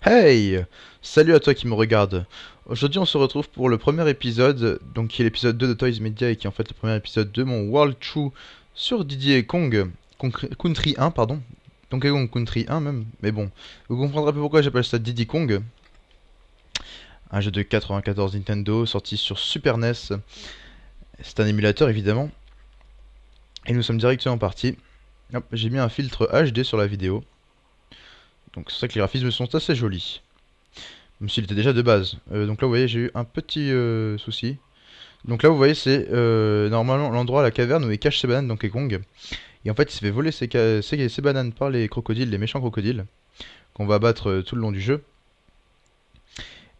Hey! Salut à toi qui me regarde. Aujourd'hui on se retrouve pour le premier épisode, donc qui est l'épisode 2 de Toys Media et qui est en fait le premier épisode de mon World True sur Diddy Kong Country 1, pardon. Donkey Kong Country 1 même, mais bon. Vous comprendrez un peu pourquoi j'appelle ça Diddy Kong. Un jeu de 94 Nintendo sorti sur Super NES. C'est un émulateur évidemment. Et nous sommes directement partis. Hop, j'ai mis un filtre HD sur la vidéo. Donc c'est vrai que les graphismes sont assez jolis. Même s'il était déjà de base. Donc là, vous voyez, j'ai eu un petit souci. Donc là, vous voyez, c'est normalement l'endroit, la caverne où il cache ses bananes, Donkey Kong. Et en fait, il s'est fait voler ses bananes par les crocodiles, les méchants crocodiles, qu'on va abattre tout le long du jeu.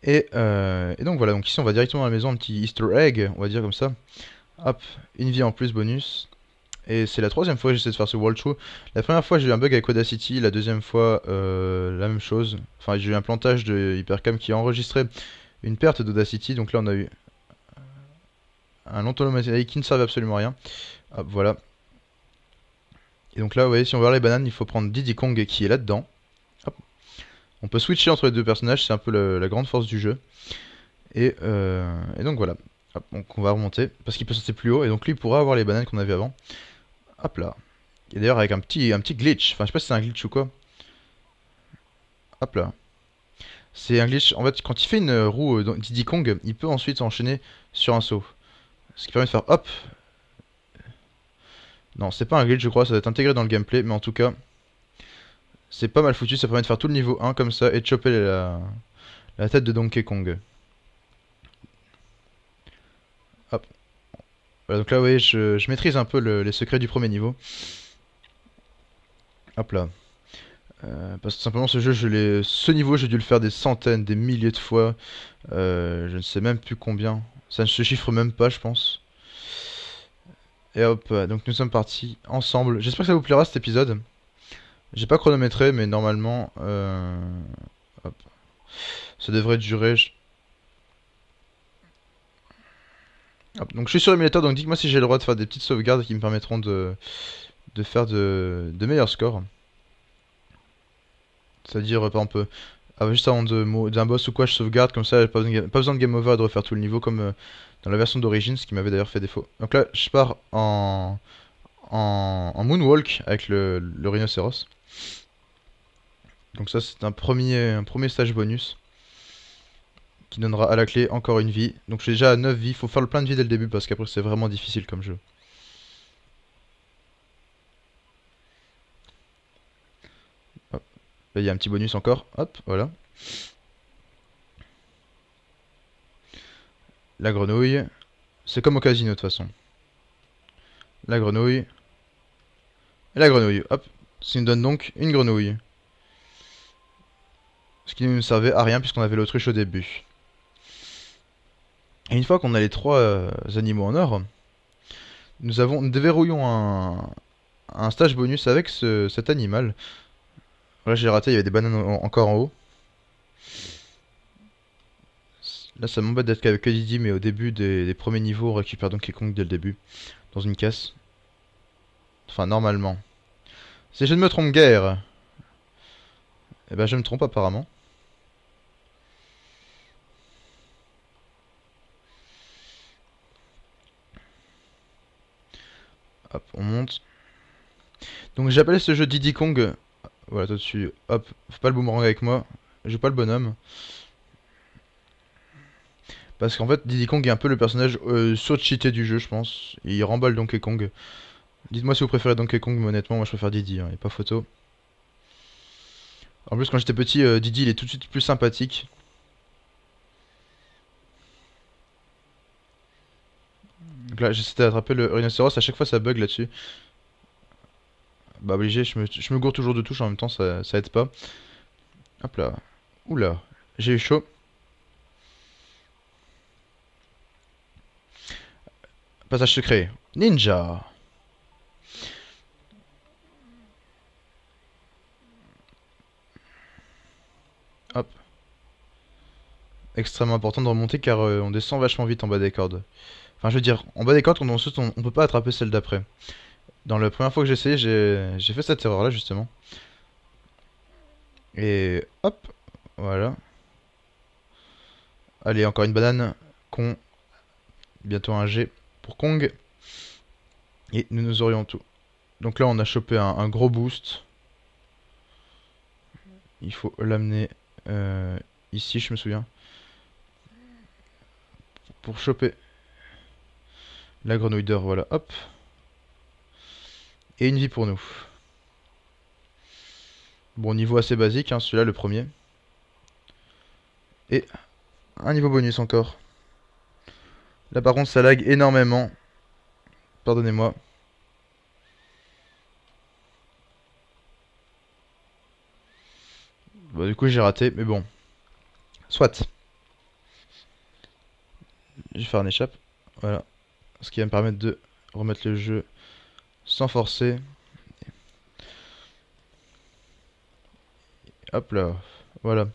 Et donc voilà, donc ici, on va directement à la maison, un petit Easter egg, on va dire comme ça. Hop, une vie en plus bonus. Et c'est la troisième fois que j'essaie de faire ce walkthrough. La première fois j'ai eu un bug avec Audacity, la deuxième fois la même chose. Enfin j'ai eu un plantage de Hypercam qui a enregistré une perte d'Audacity. Donc là on a eu un long automatique qui ne servait absolument à rien. Hop voilà. Et donc là vous voyez si on veut voir les bananes il faut prendre Diddy Kong qui est là-dedans. Hop. On peut switcher entre les deux personnages, c'est un peu la grande force du jeu. Et donc voilà. Hop, donc on va remonter parce qu'il peut sauter plus haut et donc lui il pourra avoir les bananes qu'on avait avant. Hop là. Et d'ailleurs avec un petit glitch. Enfin je sais pas si c'est un glitch ou quoi. Hop là. C'est un glitch. En fait quand il fait une roue dans Diddy Kong, il peut ensuite enchaîner sur un saut. Ce qui permet de faire hop. Non c'est pas un glitch je crois, ça doit être intégré dans le gameplay. Mais en tout cas c'est pas mal foutu. Ça permet de faire tout le niveau 1 comme ça et de choper la tête de Donkey Kong. Hop. Voilà, donc là vous voyez je maîtrise un peu les secrets du premier niveau. Hop là. Parce que simplement ce jeu, ce niveau, j'ai dû le faire des centaines, des milliers de fois. Je ne sais même plus combien. Ça ne se chiffre même pas, je pense. Et hop, donc nous sommes partis ensemble. J'espère que ça vous plaira cet épisode. J'ai pas chronométré, mais normalement, hop, ça devrait durer. Hop, donc je suis sur l'émulateur, donc dites-moi si j'ai le droit de faire des petites sauvegardes qui me permettront de faire de meilleurs scores. C'est-à-dire, par exemple, juste avant d'un boss ou quoi, je sauvegarde, comme ça, j'ai pas besoin de game over et de refaire tout le niveau comme dans la version d'origine, ce qui m'avait d'ailleurs fait défaut. Donc là, je pars en moonwalk avec le rhinocéros. Donc ça, c'est un premier stage bonus qui donnera à la clé encore une vie. Donc je suis déjà à 9 vies, faut faire le plein de vie dès le début parce qu'après c'est vraiment difficile comme jeu. Hop. Là, il y a un petit bonus encore, hop, voilà. La grenouille, c'est comme au casino de toute façon. La grenouille, et la grenouille, hop. Ça nous donne donc une grenouille. Ce qui ne nous servait à rien puisqu'on avait l'autruche au début. Et une fois qu'on a les trois animaux en or, nous déverrouillons un stage bonus avec cet animal. Là j'ai raté, il y avait des bananes encore en haut. Là ça m'embête d'être qu'avec Didi, mais au début des premiers niveaux on récupère Donkey Kong dès le début. Dans une caisse. Enfin normalement. Si je ne me trompe guère. Eh ben je me trompe apparemment. Hop, on monte. Donc j'appelle ce jeu Diddy Kong. Voilà, toi dessus. Hop, fais pas le boomerang avec moi. Je joue pas le bonhomme. Parce qu'en fait, Diddy Kong est un peu le personnage sur-cheaté du jeu, je pense. Il remballe Donkey Kong. Dites-moi si vous préférez Donkey Kong, mais honnêtement, moi je préfère Diddy, hein, y a pas photo. En plus, quand j'étais petit, Diddy il est tout de suite plus sympathique. Donc là, j'essaie d'attraper le rhinocéros, à chaque fois ça bug là-dessus. Bah, obligé, je me gourre toujours de touche en même temps, ça aide pas. Hop là. Oula, j'ai eu chaud. Passage secret. Ninja. Hop. Extrêmement important de remonter car on descend vachement vite en bas des cordes. Enfin, je veux dire, en bas des cordes, quand on saute, on peut pas attraper celle d'après. Dans la première fois que j'ai essayé, j'ai fait cette erreur là justement. Et hop, voilà. Allez, encore une banane. Con. Bientôt un G pour Kong. Et nous aurions tout. Donc là, on a chopé un gros boost. Il faut l'amener ici, je me souviens. Pour choper la grenouille d'or, voilà, hop. Et une vie pour nous. Bon, niveau assez basique, hein, celui-là, le premier. Et un niveau bonus encore. Là, par contre, ça lag énormément. Pardonnez-moi. Bon, du coup, j'ai raté, mais bon. Soit. Je vais faire un échappe. Voilà. Ce qui va me permettre de remettre le jeu sans forcer. Hop là. Voilà.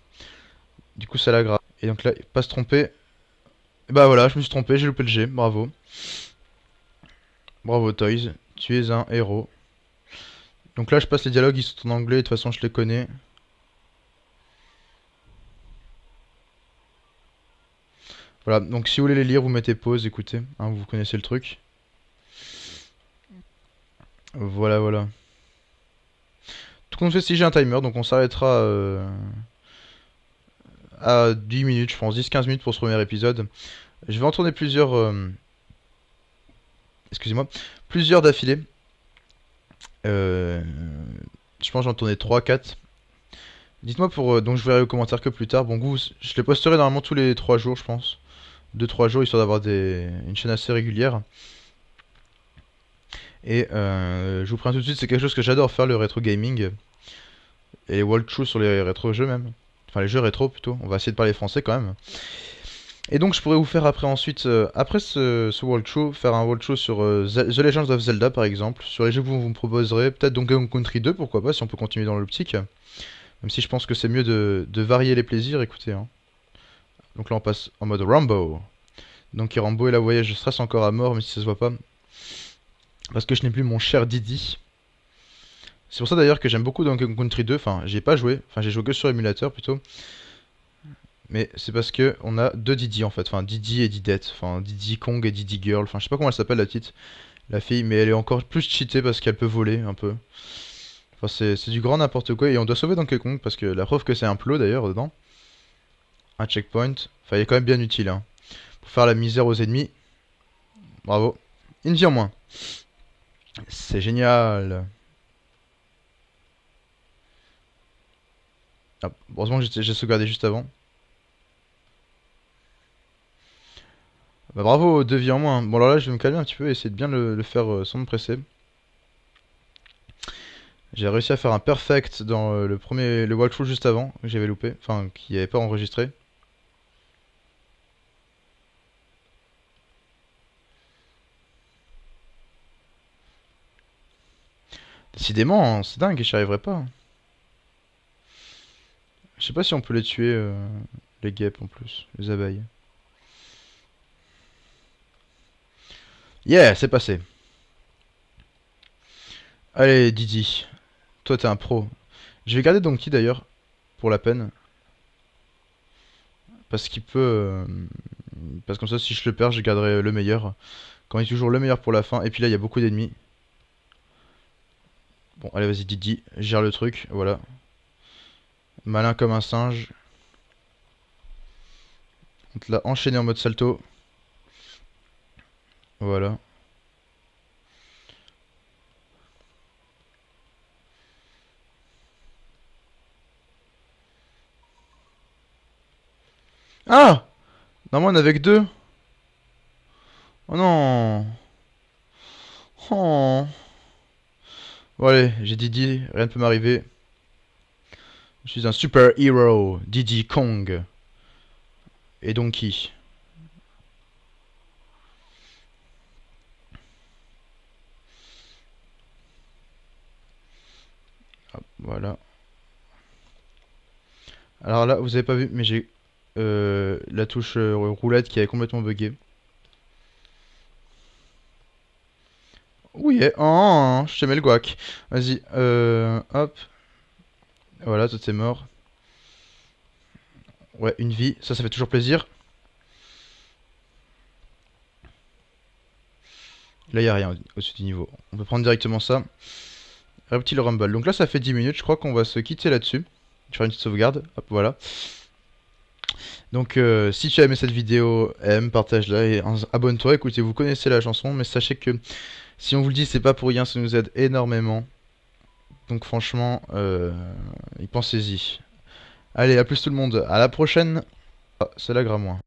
Du coup, ça lag. Et donc là, pas se tromper. Et bah voilà, je me suis trompé, j'ai loupé le G. Bravo. Bravo, Toys. Tu es un héros. Donc là, je passe les dialogues, ils sont en anglais. De toute façon, je les connais. Voilà, donc si vous voulez les lire, vous mettez pause, écoutez, hein, vous connaissez le truc. Voilà, voilà. Tout compte fait, si j'ai un timer, donc on s'arrêtera à 10 minutes, je pense, 10-15 minutes pour ce premier épisode. Je vais en tourner plusieurs, excusez-moi, plusieurs d'affilée. Je pense que j'en tournais 3-4. Dites-moi pour, donc je verrai aux commentaires que plus tard. Bon, goût, je les posterai normalement tous les 3 jours, je pense. 2-3 jours, histoire d'avoir une chaîne assez régulière. Et je vous préviens tout de suite, c'est quelque chose que j'adore faire, le rétro gaming. Et les walkthroughs sur les rétro jeux même. Enfin les jeux rétro plutôt, on va essayer de parler français quand même. Et donc je pourrais vous faire après ensuite, après ce walkthrough, faire un walkthrough sur The Legend of Zelda par exemple. Sur les jeux que vous me proposerez, peut-être Donkey Kong Country 2, pourquoi pas, si on peut continuer dans l'optique. Même si je pense que c'est mieux de varier les plaisirs, écoutez. Hein. Donc là on passe en mode Rambo. Donc Rambo et la voyage, je stresse encore à mort, même si ça se voit pas. Parce que je n'ai plus mon cher Didi. C'est pour ça d'ailleurs que j'aime beaucoup Donkey Kong Country 2, enfin j'y ai pas joué, enfin j'ai joué que sur émulateur plutôt. Mais c'est parce que on a deux Didi en fait, enfin Didi et Didette, enfin Didi Kong et Didi Girl, enfin je sais pas comment elle s'appelle la petite, la fille, mais elle est encore plus cheatée parce qu'elle peut voler un peu. Enfin c'est du grand n'importe quoi et on doit sauver Donkey Kong parce que la preuve que c'est un plot d'ailleurs dedans. Un checkpoint, enfin il est quand même bien utile hein, pour faire la misère aux ennemis. Bravo. Une vie en moins. C'est génial. Ah, heureusement que j'ai sauvegardé juste avant. Bah bravo, deux vies en moins. Bon alors là je vais me calmer un petit peu et essayer de bien le faire sans me presser. J'ai réussi à faire un perfect dans le walkthrough juste avant, que j'avais loupé, enfin qui n'avait pas enregistré. Décidément, hein, c'est dingue, j'y arriverai pas. Je sais pas si on peut les tuer, les guêpes en plus, les abeilles. Yeah, c'est passé. Allez, Didi. Toi, t'es un pro. Je vais garder Donkey d'ailleurs, pour la peine. Parce qu'il peut... parce que comme ça, si je le perds, je garderai le meilleur. Quand il est toujours le meilleur pour la fin. Et puis là, il y a beaucoup d'ennemis. Bon, allez, vas-y, Didi. Gère le truc, voilà. Malin comme un singe. On te l'a enchaîné en mode salto. Voilà. Ah! Normalement, on avait que deux. Oh non! Oh! Bon, allez, j'ai Didi, rien ne peut m'arriver. Je suis un super héros, Diddy Kong. Et Donkey. Hop, voilà. Alors là, vous avez pas vu, mais j'ai la touche roulette qui est complètement buggée. Oui, oh, je te mets le guac. Vas-y, hop. Voilà, toi t'es mort. Ouais, une vie, ça fait toujours plaisir. Là, il n'y a rien au-dessus du niveau. On peut prendre directement ça. Reptile Rumble. Donc là, ça fait 10 minutes. Je crois qu'on va se quitter là-dessus. Je vais faire une petite sauvegarde. Hop, voilà. Donc, si tu as aimé cette vidéo, aime, partage-la et abonne-toi. Écoutez, vous connaissez la chanson, mais sachez que si on vous le dit, c'est pas pour rien, ça nous aide énormément. Donc, franchement, y pensez-y. Allez, à plus tout le monde. À la prochaine. Ah, c'est la grammois.